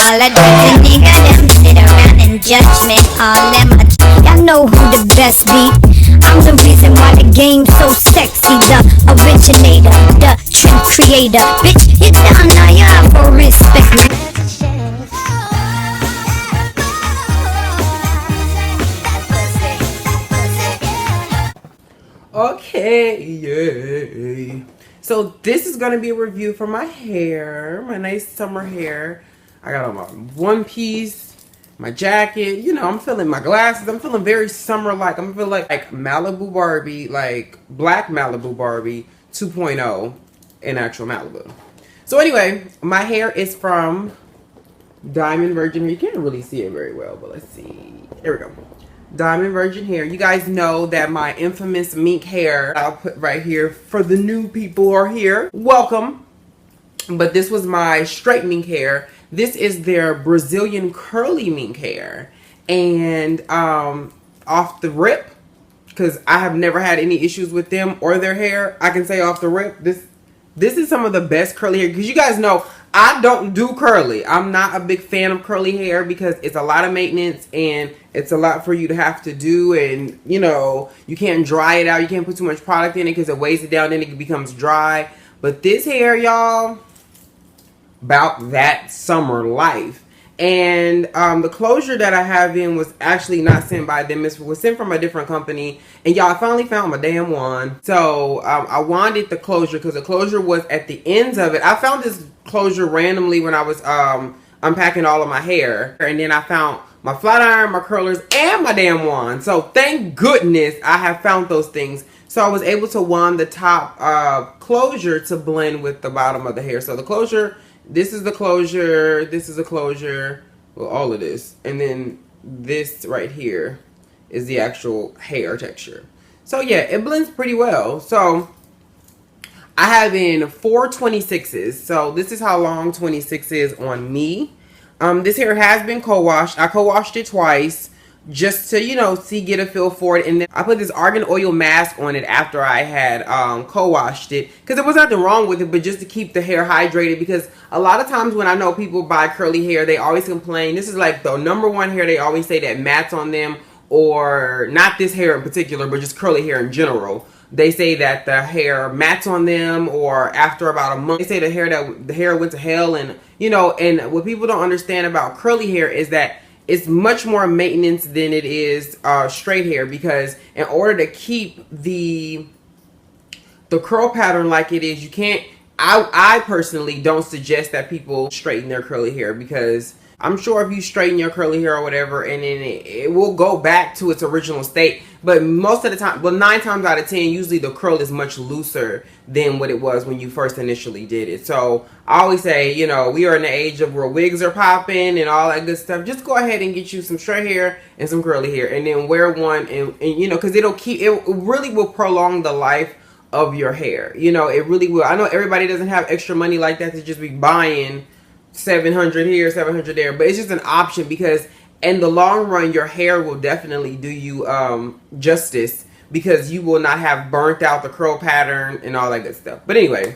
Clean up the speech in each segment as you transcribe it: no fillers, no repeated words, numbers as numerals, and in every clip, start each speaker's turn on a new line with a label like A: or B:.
A: All the dirty nigga them sit around and judge me. All them y'all know who the best be. I'm the reason why the game's so sexy. The originator, the trend creator. Bitch, you down now, you have to respect me.
B: Okay, yay. So this is going to be a review for my hair, my nice summer hair. I got on my one piece, my jacket, you know, I'm feeling my glasses. I'm feeling very summer-like. I'm feeling like Malibu Barbie, like black Malibu Barbie 2.0 in actual Malibu. So anyway, my hair is from Diamond Virgin Hair. You can't really see it very well, but let's see. Here we go. Diamond Virgin Hair. You guys know that my infamous mink hair, I'll put right here for the new people who are here. Welcome. But this was my straight mink hair. This is their Brazilian curly mink hair. And off the rip, because I have never had any issues with them or their hair, I can say off the rip, this is some of the best curly hair. Because you guys know, I don't do curly. I'm not a big fan of curly hair because it's a lot of maintenance and it's a lot for you to have to do. And, you know, you can't dry it out. You can't put too much product in it because it weighs it down and it becomes dry. But this hair, y'all, about that summer life. And the closure that I have in was actually not sent by them. It was sent from a different company. And y'all, I finally found my damn wand. So I wanted the closure because the closure was at the ends of it. I found this closure randomly when I was unpacking all of my hair. And then I found my flat iron, my curlers, and my damn wand. So thank goodness I have found those things. So I was able to wand the top closure to blend with the bottom of the hair. So the closure... This is the closure, this is the closure, well, all of this. And then this right here is the actual hair texture. So yeah, it blends pretty well. So I have in 4 26s. So this is how long 26 is on me. This hair has been co-washed. I co-washed it twice just to, you know, get a feel for it. And then I put this argan oil mask on it after I had co-washed it, because there was nothing wrong with it, but just to keep the hair hydrated. Because a lot of times when I know people buy curly hair, they always complain. This is like the #1 hair they always say that mats on them, or not this hair in particular, but just curly hair in general. They say that the hair mats on them, or after about a month, they say the hair went to hell. And, you know, and what people don't understand about curly hair is that it's much more maintenance than it is straight hair, because in order to keep the curl pattern like it is, you can't, I personally don't suggest that people straighten their curly hair, because I'm sure if you straighten your curly hair or whatever, and then it will go back to its original state. But most of the time, well, 9 times out of 10, usually the curl is much looser than what it was when you first initially did it. So I always say, you know, we are in the age of where wigs are popping and all that good stuff. Just go ahead and get you some straight hair and some curly hair, and then wear one, and you know, because it really will prolong the life of your hair. You know, it really will. I know everybody doesn't have extra money like that to just be buying 700 here, 700 there, but it's just an option, because in the long run, your hair will definitely do you justice, because you will not have burnt out the curl pattern and all that good stuff. But anyway,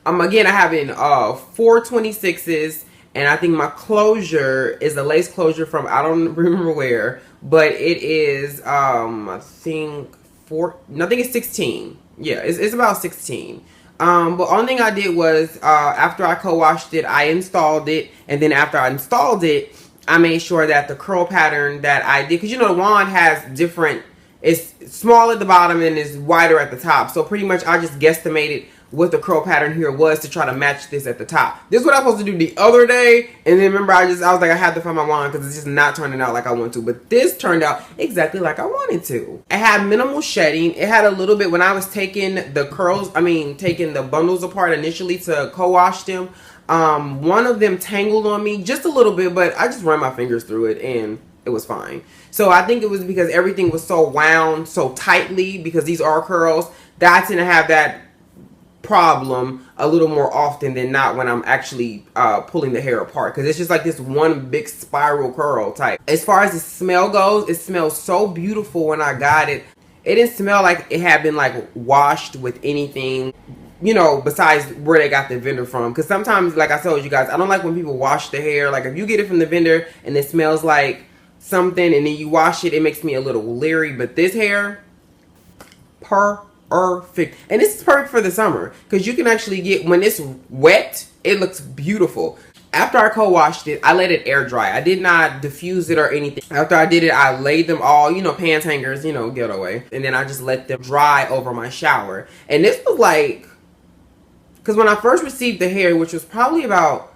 B: again, I have in 4 26s, and I think my closure is a lace closure from, I don't remember where, but it is I think it's 16. Yeah, it's about 16. But only thing I did was, after I co-washed it, I installed it. And then after I installed it, I made sure that the curl pattern that I did, because, you know, the wand has different, it's small at the bottom and is wider at the top. So pretty much I just guesstimated what the curl pattern here was to try to match this at the top. This is what I was supposed to do the other day. And then remember, I was like, I had to find my wand because it's just not turning out like I want to. But this turned out exactly like I wanted to. It had minimal shedding. It had a little bit, when I was taking taking the bundles apart initially to co-wash them, one of them tangled on me just a little bit, but I just ran my fingers through it and it was fine. So I think it was because everything was so wound so tightly, because these are curls, that I tend to have that problem a little more often than not when I'm actually pulling the hair apart, because it's just like this one big spiral curl type. As far as the smell goes, it smells so beautiful when I got it. It didn't smell like it had been like washed with anything. you know, besides where they got the vendor from. Because sometimes, like I told you guys, I don't like when people wash the hair. Like, if you get it from the vendor and it smells like something and then you wash it, it makes me a little leery. But this hair, perfect. And this is perfect for the summer because you can actually get, when it's wet, it looks beautiful. After I co-washed it, I let it air dry. I did not diffuse it or anything. After I did it, I laid them all, you know, pants hangers, you know, get away. And then I just let them dry over my shower. And this was like, because when I first received the hair, which was probably about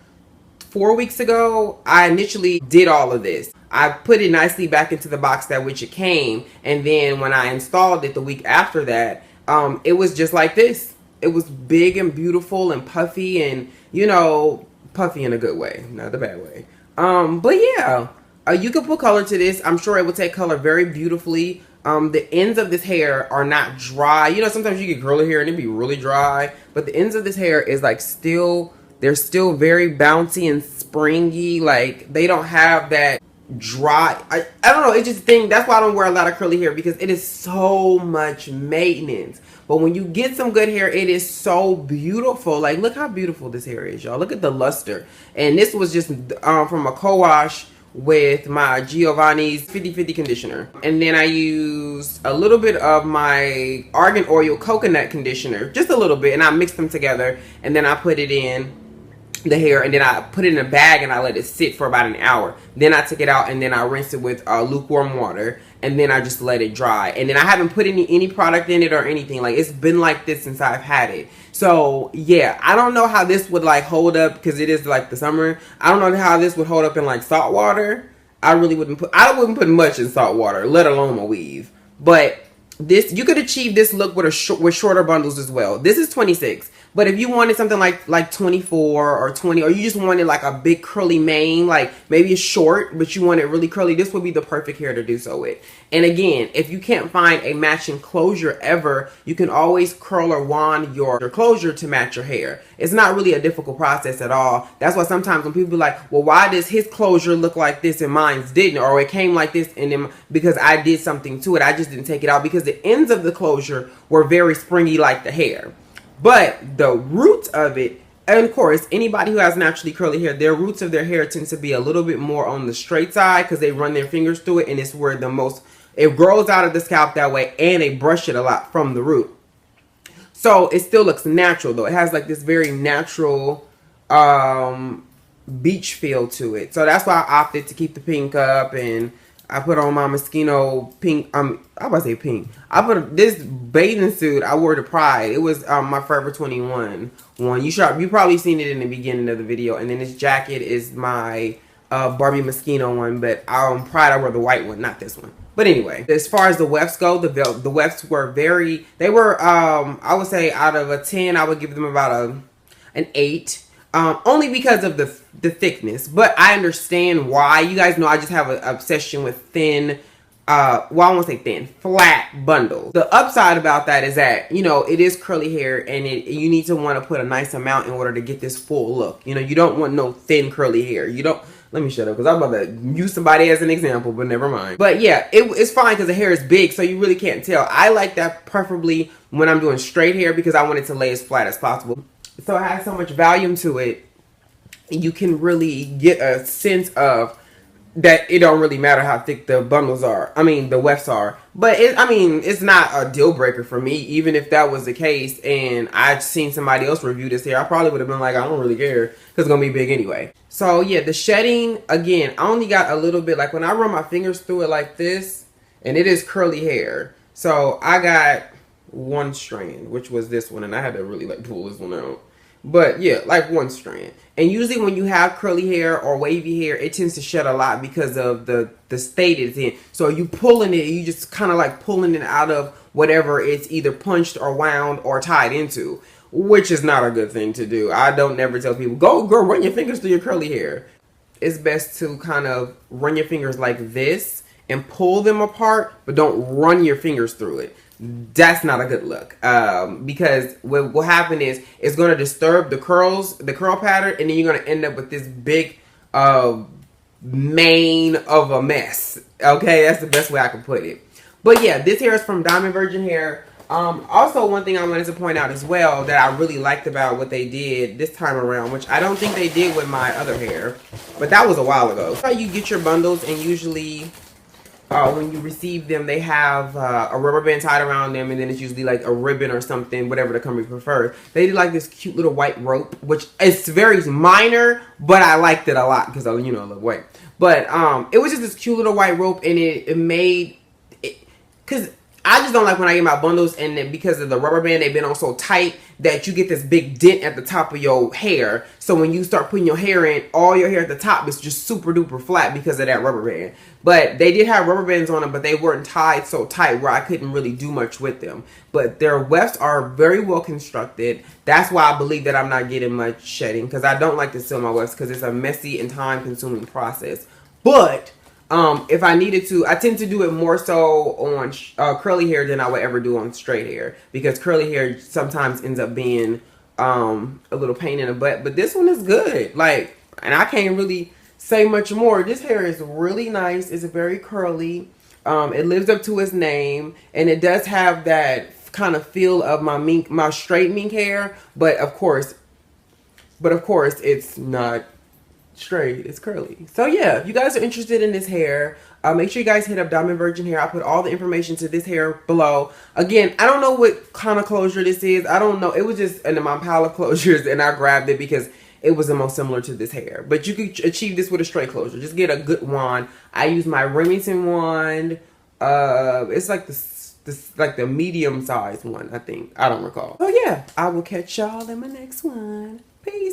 B: 4 weeks ago, I initially did all of this. I put it nicely back into the box that which it came. And then when I installed it the week after that, it was just like this. It was big and beautiful and puffy and, you know, puffy in a good way, not the bad way. But yeah, you could put color to this. I'm sure it will take color very beautifully. The ends of this hair are not dry. You know, sometimes you get curly hair and it be really dry, but the ends of this hair is like they're still very bouncy and springy. Like, they don't have that dry, I don't know, it's just a thing. That's why I don't wear a lot of curly hair, because it is so much maintenance. But when you get some good hair, it is so beautiful. Like, look how beautiful this hair is, y'all. Look at the luster. And this was just from a co-wash with my Giovanni's 50/50 conditioner. And then I used a little bit of my Argan Oil coconut conditioner, just a little bit, and I mixed them together. And then I put it in the hair, and then I put it in a bag and I let it sit for about an hour. Then I took it out and then I rinsed it with lukewarm water, and then I just let it dry. And then I haven't put any product in it or anything. Like, it's been like this since I've had it. So yeah, I don't know how this would like hold up, because it is like the summer. I don't know how this would hold up in like salt water. I wouldn't put much in salt water, let alone a weave. But this, you could achieve this look with with shorter bundles as well. This is 26. But if you wanted something like 24 or 20, or you just wanted like a big curly mane, like maybe it's short, but you want it really curly, this would be the perfect hair to do so with. And again, if you can't find a matching closure ever, you can always curl or wand your closure to match your hair. It's not really a difficult process at all. That's why sometimes when people be like, well, why does his closure look like this and mine's didn't? Or it came like this, and then because I did something to it, I just didn't take it out, because the ends of the closure were very springy like the hair. But the roots of it, and of course, anybody who has naturally curly hair, their roots of their hair tends to be a little bit more on the straight side, because they run their fingers through it, and it's where it grows out of the scalp that way, and they brush it a lot from the root. So it still looks natural, though. It has like this very natural beach feel to it. So that's why I opted to keep the pink up, and I put on my Moschino pink, I was about to say pink. I put this bathing suit I wore to Pride. It was my Forever 21 one. You probably seen it in the beginning of the video. And then this jacket is my Barbie Moschino one. But Pride, I wore the white one, not this one. But anyway, as far as the wefts go, the wefts were I would say out of a 10, I would give them about an 8. Only because of the thickness, but I understand why. You guys know I just have an obsession with thin, I won't say thin, flat bundles. The upside about that is that, you know, it is curly hair, and you need to want to put a nice amount in order to get this full look. You know, you don't want no thin curly hair. You don't. Let me shut up, because I'm about to use somebody as an example, but never mind. But yeah, it's fine because the hair is big, so you really can't tell. I like that preferably when I'm doing straight hair, because I want it to lay as flat as possible. So it has so much volume to it, you can really get a sense of that it don't really matter how thick the bundles are. I mean, the wefts are. But it's not a deal breaker for me. Even if that was the case and I'd seen somebody else review this hair, I probably would have been like, I don't really care, because it's going to be big anyway. So yeah, the shedding, again, I only got a little bit. Like when I run my fingers through it like this, and it is curly hair. So I got one strand, which was this one, and I had to really like pull this one out. But yeah, like one strand. And usually when you have curly hair or wavy hair, it tends to shed a lot because of the state it's in. So you pulling it, you just kind of like pulling it out of whatever it's either punched or wound or tied into, which is not a good thing to do. I don't never tell people, go run your fingers through your curly hair. It's best to kind of run your fingers like this and pull them apart, but don't run your fingers through it. That's not a good look, because what will happen is it's going to disturb the curl pattern, and then you're going to end up with this big mane of a mess. Okay, that's the best way I can put it. But yeah, this hair is from Diamond Virgin Hair. Also, one thing I wanted to point out as well that I really liked about what they did this time around, which I don't think they did with my other hair, but that was a while ago. How you get your bundles, and usually when you receive them, they have a rubber band tied around them, and then it's usually like a ribbon or something, whatever the company prefers. They did like this cute little white rope, which is very minor, but I liked it a lot because I, you know, I love white. But it was just this cute little white rope, and it made it, because I just don't like when I get my bundles and then because of the rubber band, they've been on so tight that you get this big dent at the top of your hair. So when you start putting your hair in, all your hair at the top is just super duper flat because of that rubber band. But they did have rubber bands on them, but they weren't tied so tight where I couldn't really do much with them. But their wefts are very well constructed. That's why I believe that I'm not getting much shedding, because I don't like to seal my wefts because it's a messy and time consuming process. But if I needed to, I tend to do it more so on curly hair than I would ever do on straight hair, because curly hair sometimes ends up being a little pain in the butt. But this one is good, like, and I can't really say much more. This hair is really nice. It's very curly. It lives up to its name, and it does have that kind of feel of my straight mink hair. But of course, it's not straight, it's curly. So yeah, if you guys are interested in this hair, make sure you guys hit up Diamond Virgin Hair. I'll put all the information to this hair below. Again, I don't know what kind of closure this is. I don't know. It was just in my pile of closures, and I grabbed it because it was the most similar to this hair. But you could achieve this with a straight closure. Just get a good wand. I use my Remington wand. It's like like the medium sized one, I think. I don't recall. So yeah, I will catch y'all in my next one. Peace.